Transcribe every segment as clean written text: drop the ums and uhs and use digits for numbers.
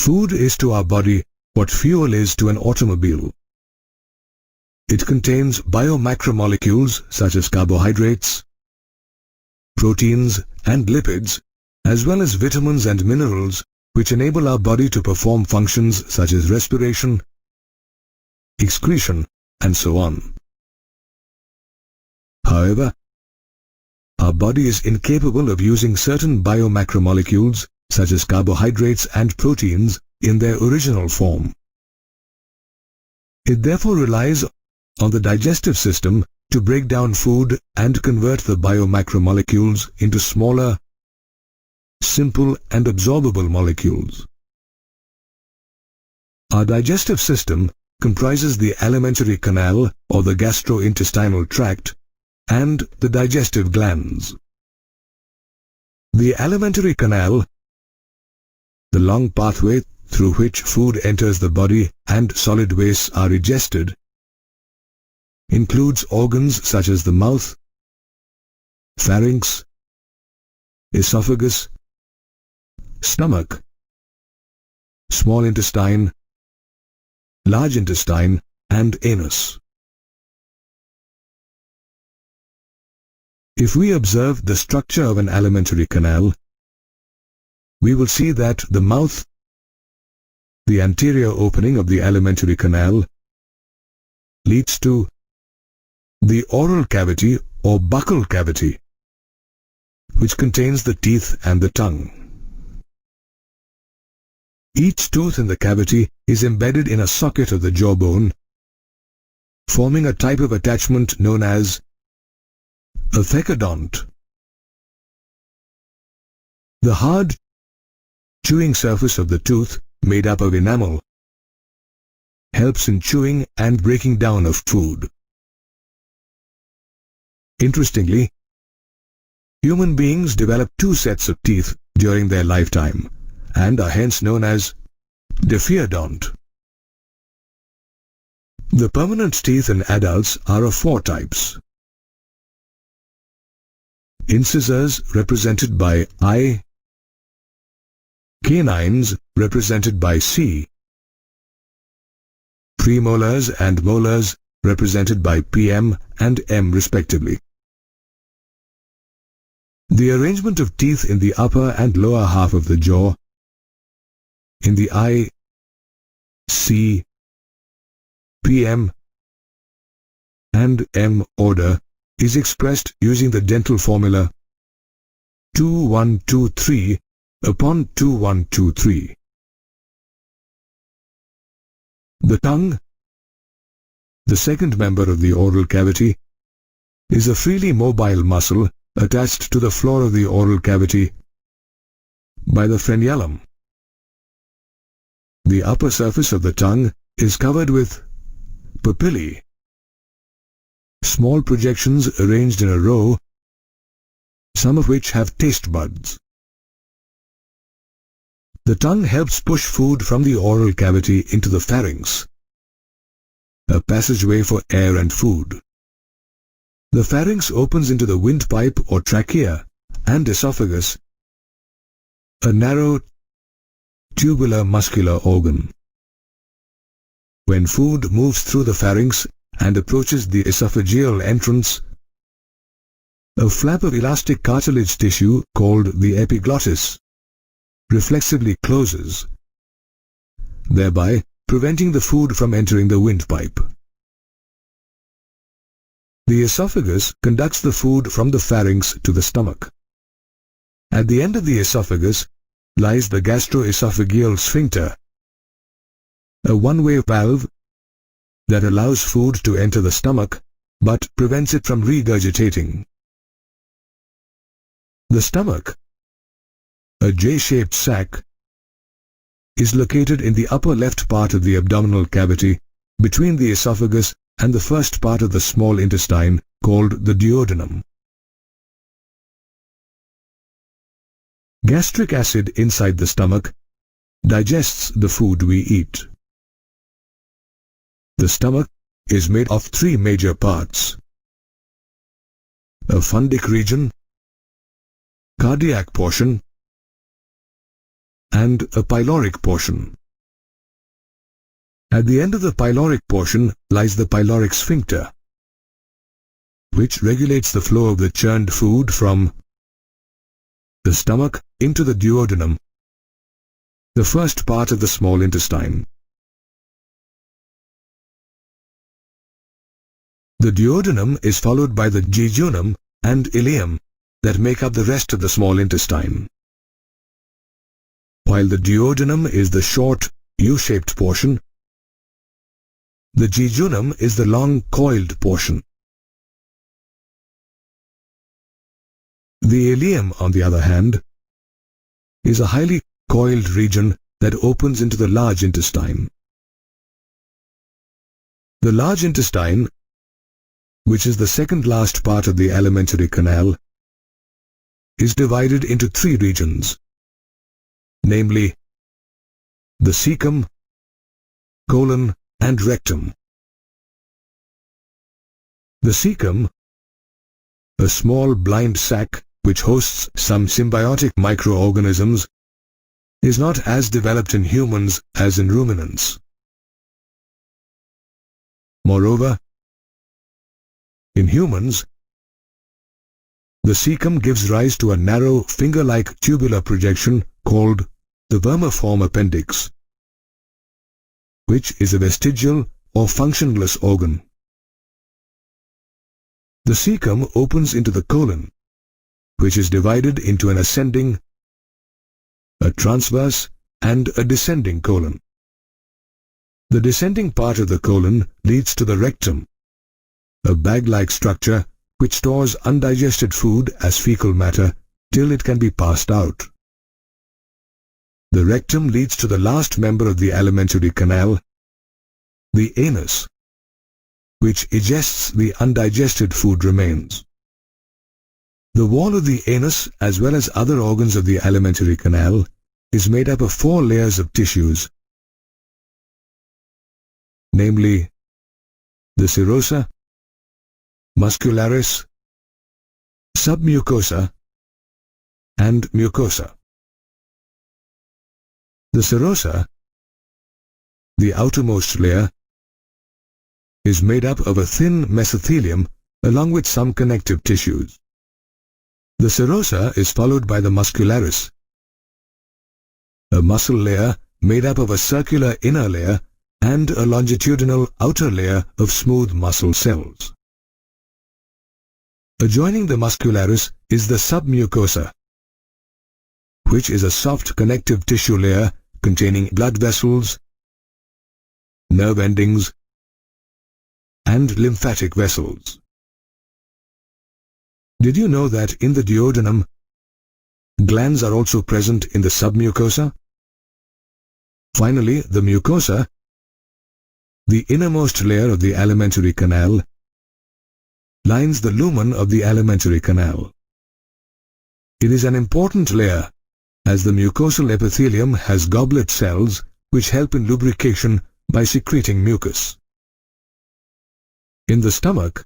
Food is to our body what fuel is to an automobile. It contains biomacromolecules such as carbohydrates, proteins and lipids, as well as vitamins and minerals which enable our body to perform functions such as respiration, excretion, and so on. However, our body is incapable of using certain biomacromolecules such as carbohydrates and proteins in their original form. It therefore relies on the digestive system to break down food and convert the biomacromolecules into smaller, simple and absorbable molecules. Our digestive system comprises the alimentary canal or the gastrointestinal tract and the digestive glands. The alimentary canal, the long pathway through which food enters the body and solid wastes are digested, includes organs such as the mouth, pharynx, esophagus, stomach, small intestine, large intestine, and anus. If we observe the structure of an alimentary canal, we will see that the mouth, the anterior opening of the alimentary canal, leads to the oral cavity or buccal cavity, which contains the teeth and the tongue. Each tooth in the cavity is embedded in a socket of the jawbone, forming a type of attachment known as a thecodont. The hard, chewing surface of the tooth, made up of enamel, helps in chewing and breaking down of food. Interestingly, human beings develop two sets of teeth during their lifetime and are hence known as diphyodont. The permanent teeth in adults are of four types. Incisors represented by I, canines represented by C, premolars and molars represented by PM and M respectively. The arrangement of teeth in the upper and lower half of the jaw, in the I, C, PM, and M order, is expressed using the dental formula 2123 upon 2123. The tongue, the second member of the oral cavity, is a freely mobile muscle attached to the floor of the oral cavity by the frenulum. The upper surface of the tongue is covered with papillae, small projections arranged in a row, some of which have taste buds. The tongue helps push food from the oral cavity into the pharynx, a passageway for air and food. The pharynx opens into the windpipe or trachea and esophagus, a narrow tubular muscular organ. When food moves through the pharynx and approaches the esophageal entrance, a flap of elastic cartilage tissue called the epiglottis reflexively closes, thereby preventing the food from entering the windpipe. The esophagus conducts the food from the pharynx to the stomach. At the end of the esophagus lies the gastroesophageal sphincter, a one-way valve that allows food to enter the stomach but prevents it from regurgitating. The stomach, a J-shaped sac, is located in the upper left part of the abdominal cavity between the esophagus and the first part of the small intestine called the duodenum. Gastric acid inside the stomach digests the food we eat. The stomach is made of three major parts: a fundic region, cardiac portion, and a pyloric portion. At the end of the pyloric portion lies the pyloric sphincter, which regulates the flow of the churned food from the stomach into the duodenum, the first part of the small intestine. The duodenum is followed by the jejunum and ileum that make up the rest of the small intestine. While the duodenum is the short, U-shaped portion, the jejunum is the long, coiled portion. The ileum, on the other hand, is a highly coiled region that opens into the large intestine. The large intestine, which is the second last part of the alimentary canal, is divided into three regions, namely the cecum, colon, and rectum. The cecum, a small blind sac which hosts some symbiotic microorganisms, is not as developed in humans as in ruminants. Moreover, in humans, the cecum gives rise to a narrow finger-like tubular projection called the vermiform appendix, which is a vestigial or functionless organ. The cecum opens into the colon, which is divided into an ascending, a transverse, and a descending colon. The descending part of the colon leads to the rectum, a bag-like structure which stores undigested food as fecal matter till it can be passed out. The rectum leads to the last member of the alimentary canal, the anus, which digests the undigested food remains. The wall of the anus, as well as other organs of the alimentary canal, is made up of 4 layers of tissues, namely the serosa, muscularis, submucosa, and mucosa. The serosa, the outermost layer, is made up of a thin mesothelium along with some connective tissues. The serosa is followed by the muscularis, a muscle layer made up of a circular inner layer and a longitudinal outer layer of smooth muscle cells. Adjoining the muscularis is the submucosa, which is a soft connective tissue layer containing blood vessels, nerve endings, and lymphatic vessels. Did you know that in the duodenum, glands are also present in the submucosa? Finally, the mucosa, the innermost layer of the alimentary canal, lines the lumen of the alimentary canal. It is an important layer as the mucosal epithelium has goblet cells which help in lubrication by secreting mucus. In the stomach,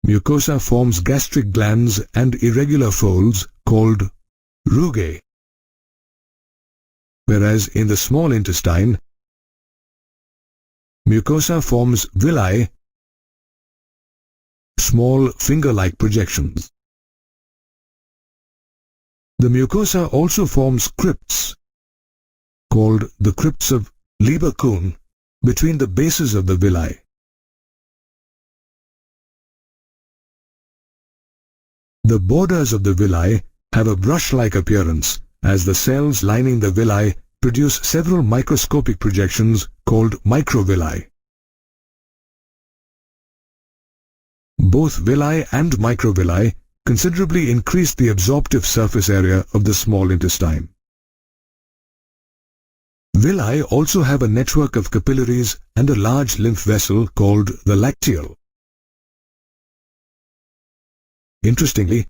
mucosa forms gastric glands and irregular folds called rugae, whereas in the small intestine, mucosa forms villi, small finger-like projections. The mucosa also forms crypts, called the crypts of Lieber-Kuhn, between the bases of the villi. The borders of the villi have a brush-like appearance, as the cells lining the villi produce several microscopic projections called microvilli. Both villi and microvilli considerably increase the absorptive surface area of the small intestine. Villi also have a network of capillaries and a large lymph vessel called the lacteal. Interestingly,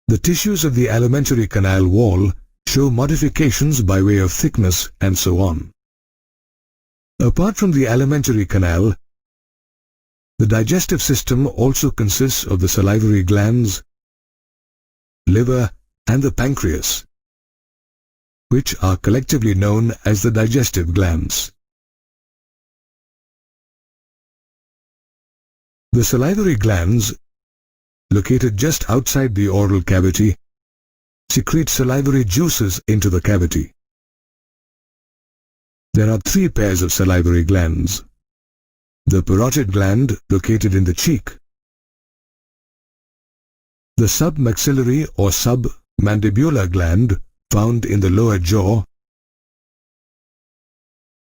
the tissues of the alimentary canal wall show modifications by way of thickness and so on. Apart from the alimentary canal, the digestive system also consists of the salivary glands, liver, and the pancreas. which are collectively known as the digestive glands. The salivary glands, located just outside the oral cavity, secrete salivary juices into the cavity. There are 3 pairs of salivary glands. The parotid gland, located in the cheek, the submaxillary or submandibular gland, found in the lower jaw,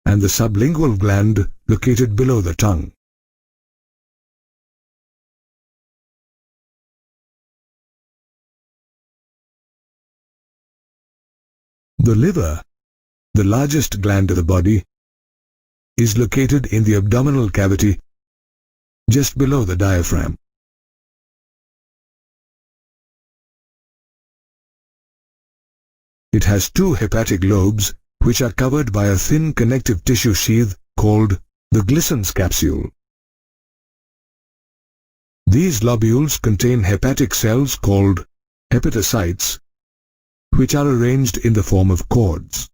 and the sublingual gland, located below the tongue. The liver, the largest gland of the body, is located in the abdominal cavity, just below the diaphragm. It has 2 hepatic lobes, which are covered by a thin connective tissue sheath called the Glisson's capsule. These lobules contain hepatic cells called hepatocytes, which are arranged in the form of cords.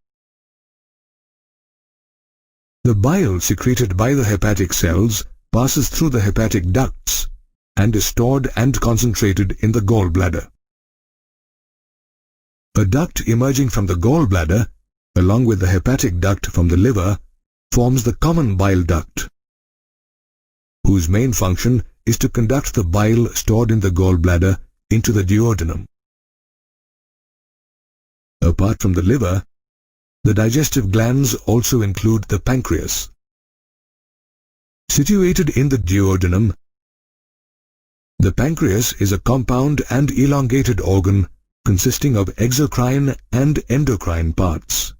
The bile secreted by the hepatic cells passes through the hepatic ducts and is stored and concentrated in the gallbladder. A duct emerging from the gallbladder, along with the hepatic duct from the liver, forms the common bile duct, whose main function is to conduct the bile stored in the gallbladder into the duodenum. Apart from the liver, the digestive glands also include the pancreas. Situated in the duodenum, the pancreas is a compound and elongated organ consisting of exocrine and endocrine parts.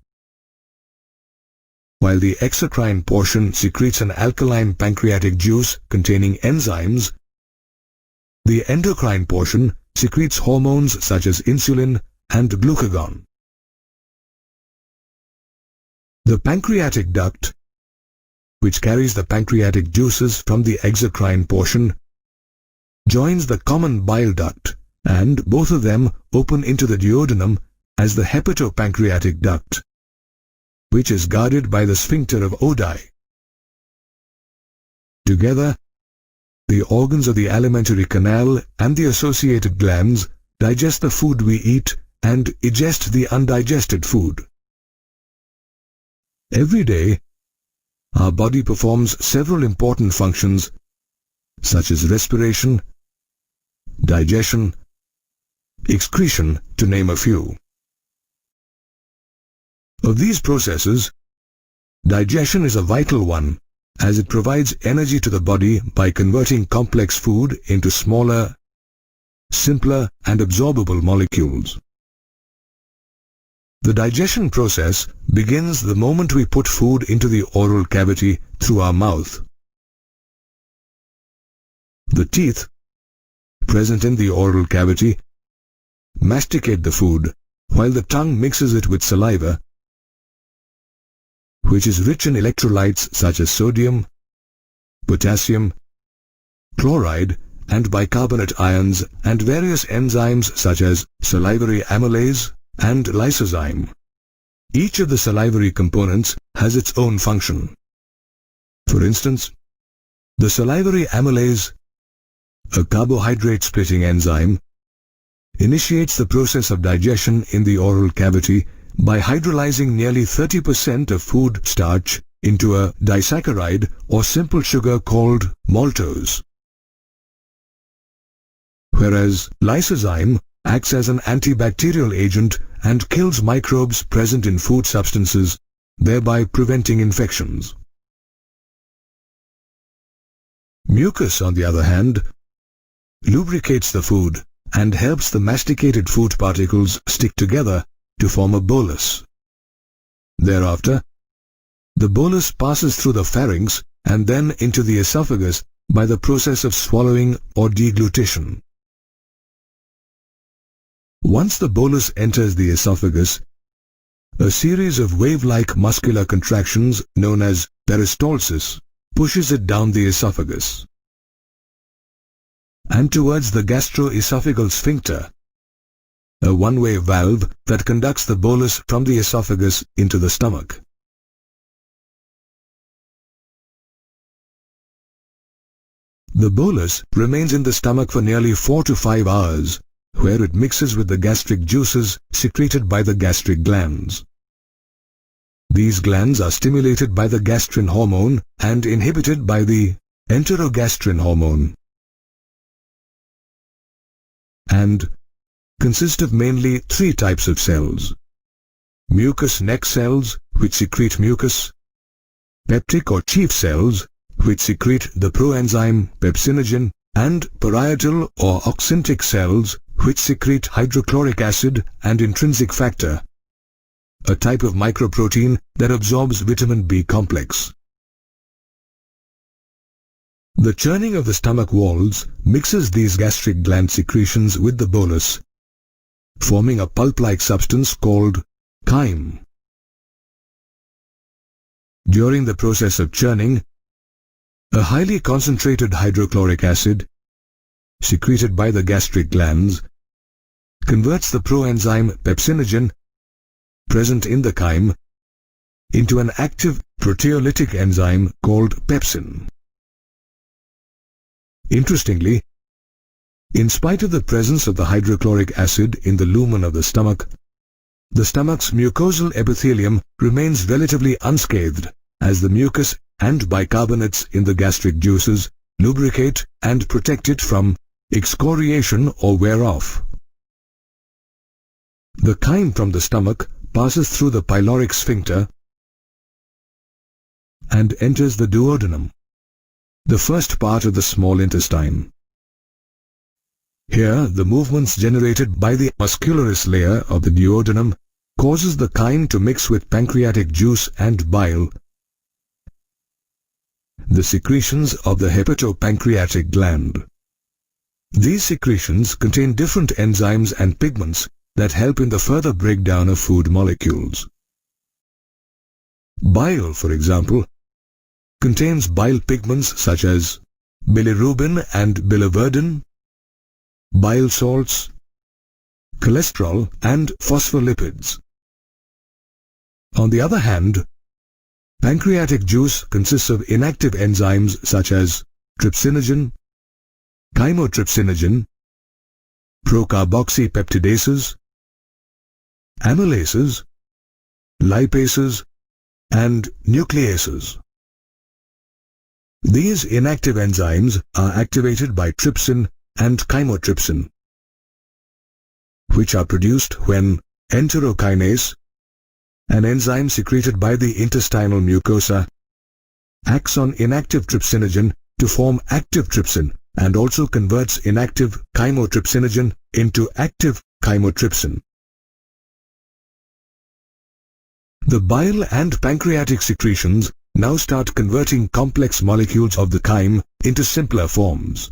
While the exocrine portion secretes an alkaline pancreatic juice containing enzymes, the endocrine portion secretes hormones such as insulin and glucagon. The pancreatic duct, which carries the pancreatic juices from the exocrine portion, joins the common bile duct, and both of them open into the duodenum as the hepatopancreatic duct, which is guarded by the sphincter of Oddi. Together, the organs of the alimentary canal and the associated glands digest the food we eat and digest the undigested food. Every day, our body performs several important functions such as respiration, digestion, excretion, to name a few. Of these processes, digestion is a vital one, as it provides energy to the body by converting complex food into smaller, simpler and absorbable molecules. The digestion process begins the moment we put food into the oral cavity through our mouth. The teeth, present in the oral cavity, masticate the food, while the tongue mixes it with saliva, which is rich in electrolytes such as sodium, potassium, chloride, and bicarbonate ions, and various enzymes such as salivary amylase and lysozyme. Each of the salivary components has its own function. For instance, the salivary amylase, a carbohydrate-splitting enzyme, initiates the process of digestion in the oral cavity by hydrolyzing nearly 30% of food starch into a disaccharide or simple sugar called maltose. Whereas lysozyme acts as an antibacterial agent and kills microbes present in food substances, thereby preventing infections. Mucus, on the other hand, lubricates the food and helps the masticated food particles stick together to form a bolus. Thereafter, the bolus passes through the pharynx and then into the esophagus by the process of swallowing or deglutition. Once the bolus enters the esophagus, a series of wave-like muscular contractions known as peristalsis pushes it down the esophagus and towards the gastroesophageal sphincter, a one-way valve that conducts the bolus from the esophagus into the stomach. The bolus remains in the stomach for nearly 4 to 5 hours, where it mixes with the gastric juices secreted by the gastric glands. These glands are stimulated by the gastrin hormone and inhibited by the enterogastrin hormone, and consist of mainly 3 types of cells: mucous neck cells, which secrete mucus; peptic or chief cells, which secrete the proenzyme pepsinogen; and parietal or oxyntic cells, which secrete hydrochloric acid and intrinsic factor, a type of microprotein that absorbs vitamin B complex. The churning of the stomach walls mixes these gastric gland secretions with the bolus, forming a pulp-like substance called chyme. During the process of churning, a highly concentrated hydrochloric acid, secreted by the gastric glands, converts the proenzyme pepsinogen, present in the chyme, into an active proteolytic enzyme called pepsin. Interestingly, in spite of the presence of the hydrochloric acid in the lumen of the stomach's mucosal epithelium remains relatively unscathed, as the mucus and bicarbonates in the gastric juices lubricate and protect it from excoriation or wear off. The chyme from the stomach passes through the pyloric sphincter and enters the duodenum, the first part of the small intestine. Here, the movements generated by the muscularis layer of the duodenum causes the chyme to mix with pancreatic juice and bile, the secretions of the hepatopancreatic gland. These secretions contain different enzymes and pigments that help in the further breakdown of food molecules. Bile, for example, contains bile pigments such as bilirubin and biliverdin, bile salts, cholesterol, and phospholipids. On the other hand, pancreatic juice consists of inactive enzymes such as trypsinogen, chymotrypsinogen, procarboxypeptidases, amylases, lipases, and nucleases. These inactive enzymes are activated by trypsin and chymotrypsin, which are produced when enterokinase, an enzyme secreted by the intestinal mucosa, acts on inactive trypsinogen to form active trypsin and also converts inactive chymotrypsinogen into active chymotrypsin. The bile and pancreatic secretions now start converting complex molecules of the chyme into simpler forms.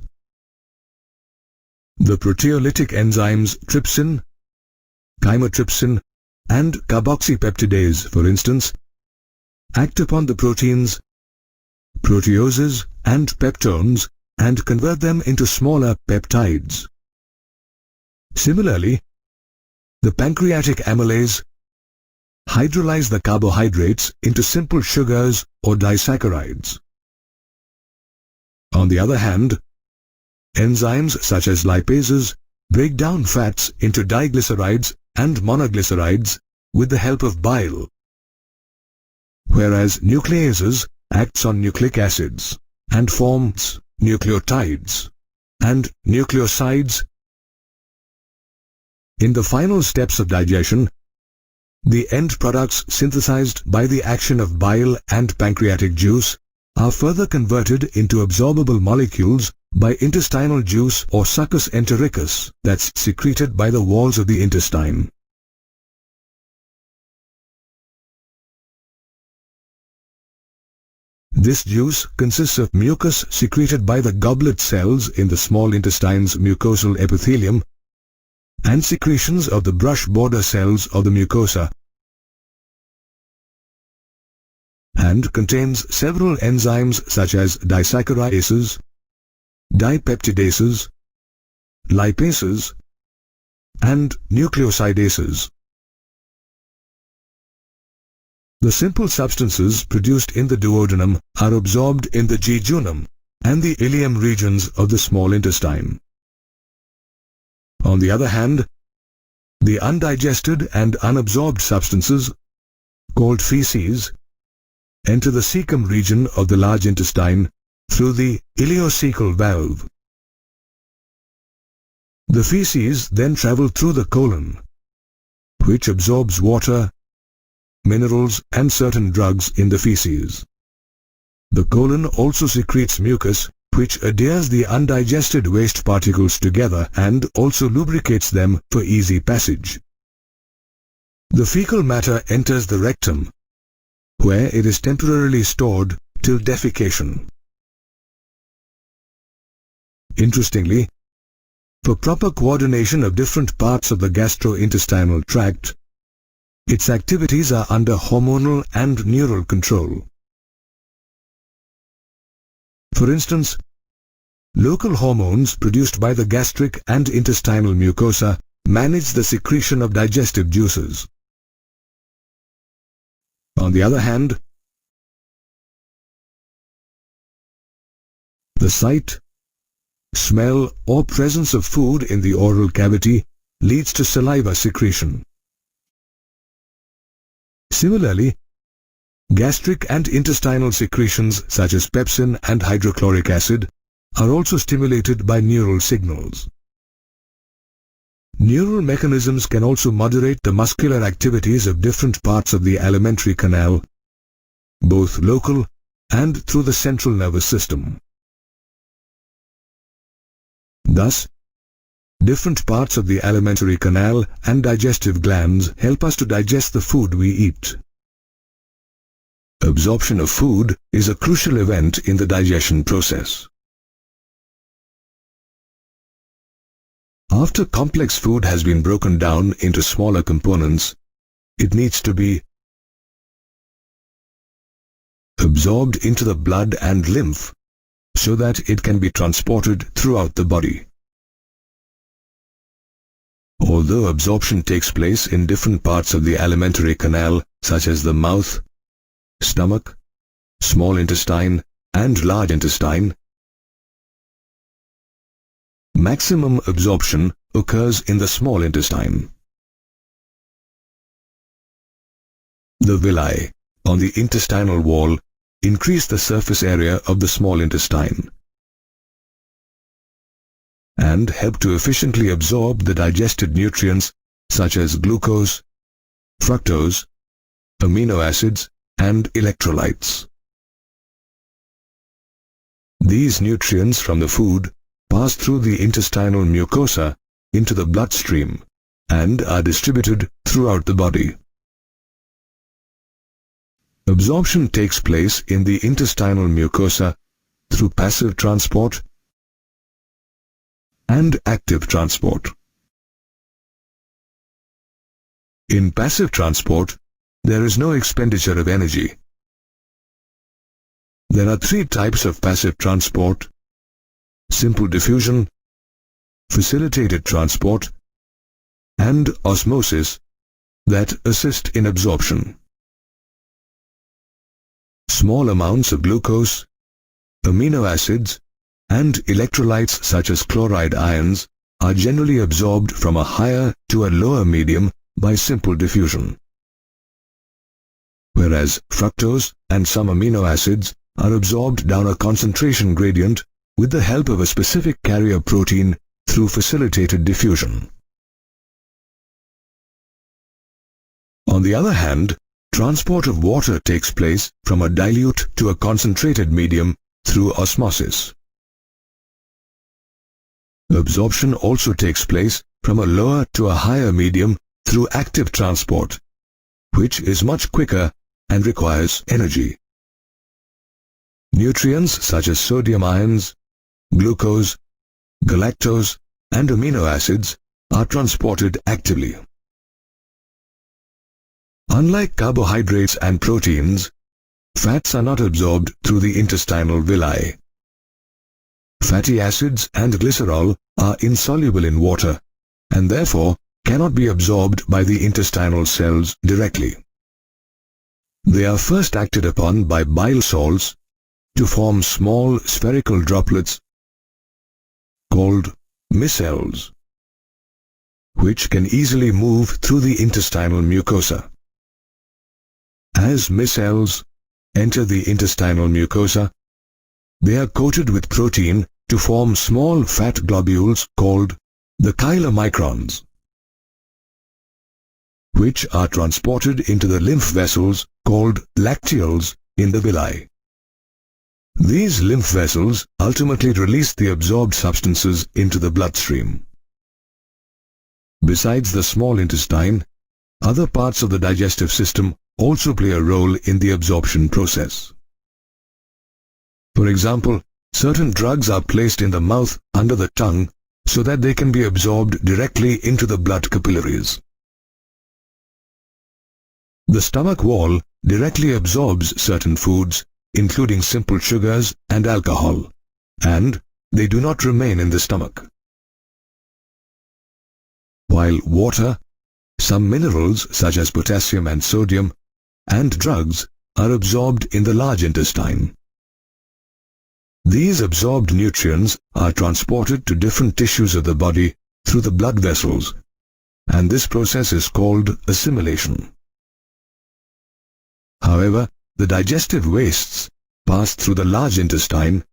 The proteolytic enzymes trypsin, chymotrypsin, and carboxypeptidase, for instance, act upon the proteins, proteoses, and peptones and convert them into smaller peptides. Similarly, the pancreatic amylase hydrolyze the carbohydrates into simple sugars or disaccharides. On the other hand, enzymes such as lipases break down fats into diglycerides and monoglycerides with the help of bile, whereas nucleases acts on nucleic acids and forms nucleotides and nucleosides. In the final steps of digestion, the end products synthesized by the action of bile and pancreatic juice are further converted into absorbable molecules by intestinal juice or succus entericus that's secreted by the walls of the intestine. This juice consists of mucus secreted by the goblet cells in the small intestine's mucosal epithelium and secretions of the brush border cells of the mucosa, and contains several enzymes such as disaccharinases, dipeptidases, lipases, and nucleosidases. The simple substances produced in the duodenum are absorbed in the jejunum and the ileum regions of the small intestine. On the other hand, the undigested and unabsorbed substances, called feces, enter the cecum region of the large intestine through the ileocecal valve. The feces then travel through the colon, which absorbs water, minerals and certain drugs in the feces. The colon also secretes mucus, which adheres the undigested waste particles together and also lubricates them for easy passage. The fecal matter enters the rectum, where it is temporarily stored till defecation. Interestingly, for proper coordination of different parts of the gastrointestinal tract, its activities are under hormonal and neural control. For instance, local hormones produced by the gastric and intestinal mucosa manage the secretion of digestive juices. On the other hand, the sight, smell or presence of food in the oral cavity leads to saliva secretion. Similarly, gastric and intestinal secretions such as pepsin and hydrochloric acid are also stimulated by neural signals. Neural mechanisms can also moderate the muscular activities of different parts of the alimentary canal, both local and through the central nervous system. Thus, different parts of the alimentary canal and digestive glands help us to digest the food we eat. Absorption of food is a crucial event in the digestion process. After complex food has been broken down into smaller components, it needs to be absorbed into the blood and lymph so that it can be transported throughout the body. Although absorption takes place in different parts of the alimentary canal, such as the mouth, stomach, small intestine, and large intestine, maximum absorption occurs in the small intestine. The villi on the intestinal wall increase the surface area of the small intestine and help to efficiently absorb the digested nutrients such as glucose, fructose, amino acids, and electrolytes. These nutrients from the food pass through the intestinal mucosa into the bloodstream and are distributed throughout the body. Absorption takes place in the intestinal mucosa through passive transport and active transport. In passive transport, there is no expenditure of energy. There are three types of passive transport: simple diffusion, facilitated transport, and osmosis that assist in absorption. Small amounts of glucose, amino acids, and electrolytes such as chloride ions are generally absorbed from a higher to a lower medium by simple diffusion, whereas fructose and some amino acids are absorbed down a concentration gradient with the help of a specific carrier protein through facilitated diffusion. On the other hand, transport of water takes place from a dilute to a concentrated medium through osmosis. Absorption also takes place from a lower to a higher medium through active transport, which is much quicker and requires energy. Nutrients such as sodium ions, glucose, galactose, and amino acids are transported actively. Unlike carbohydrates and proteins, fats are not absorbed through the intestinal villi. Fatty acids and glycerol are insoluble in water and therefore cannot be absorbed by the intestinal cells directly. They are first acted upon by bile salts to form small spherical droplets called micelles, which can easily move through the intestinal mucosa. As micelles enter the intestinal mucosa, they are coated with protein to form small fat globules called the chylomicrons, which are transported into the lymph vessels called lacteals in the villi. These lymph vessels ultimately release the absorbed substances into the bloodstream. Besides the small intestine, other parts of the digestive system also play a role in the absorption process. For example, certain drugs are placed in the mouth under the tongue so that they can be absorbed directly into the blood capillaries. The stomach wall directly absorbs certain foods, including simple sugars and alcohol, and they do not remain in the stomach. While water, some minerals such as potassium and sodium, and drugs are absorbed in the large intestine. These absorbed nutrients are transported to different tissues of the body through the blood vessels, and this process is called assimilation. However, the digestive wastes pass through the large intestine,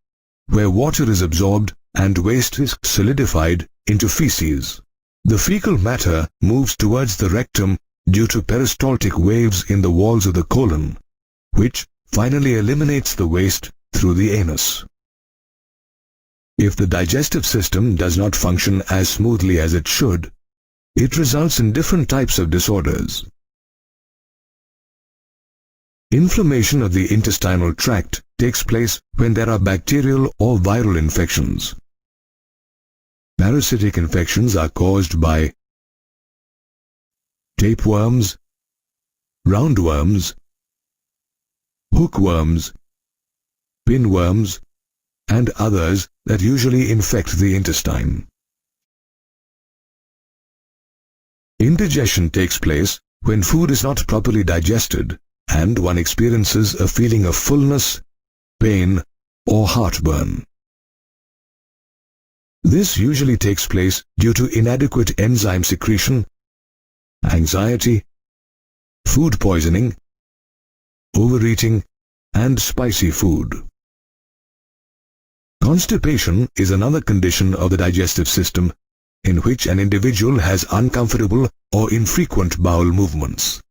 where water is absorbed and waste is solidified into feces. The fecal matter moves towards the rectum due to peristaltic waves in the walls of the colon, which finally eliminates the waste through the anus. If the digestive system does not function as smoothly as it should, it results in different types of disorders. Inflammation of the intestinal tract takes place when there are bacterial or viral infections. Parasitic infections are caused by tapeworms, roundworms, hookworms, pinworms, and others that usually infect the intestine. Indigestion takes place when food is not properly digested and one experiences a feeling of fullness, pain, or heartburn. This usually takes place due to inadequate enzyme secretion, anxiety, food poisoning, overeating, and spicy food. Constipation is another condition of the digestive system in which an individual has uncomfortable or infrequent bowel movements.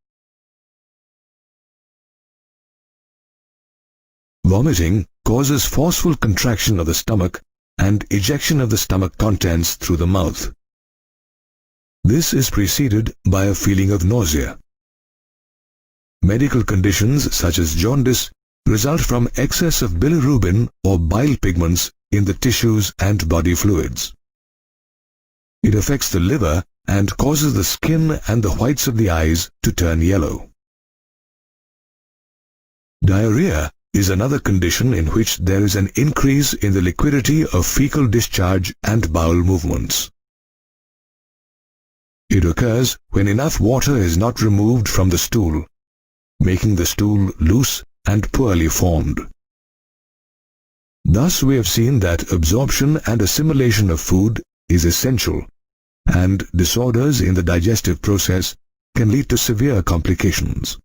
Vomiting causes forceful contraction of the stomach and ejection of the stomach contents through the mouth. This is preceded by a feeling of nausea. Medical conditions such as jaundice result from excess of bilirubin or bile pigments in the tissues and body fluids. It affects the liver and causes the skin and the whites of the eyes to turn yellow. Diarrhea is another condition in which there is an increase in the liquidity of fecal discharge and bowel movements. It occurs when enough water is not removed from the stool, making the stool loose and poorly formed. Thus we have seen that absorption and assimilation of food is essential, and disorders in the digestive process can lead to severe complications.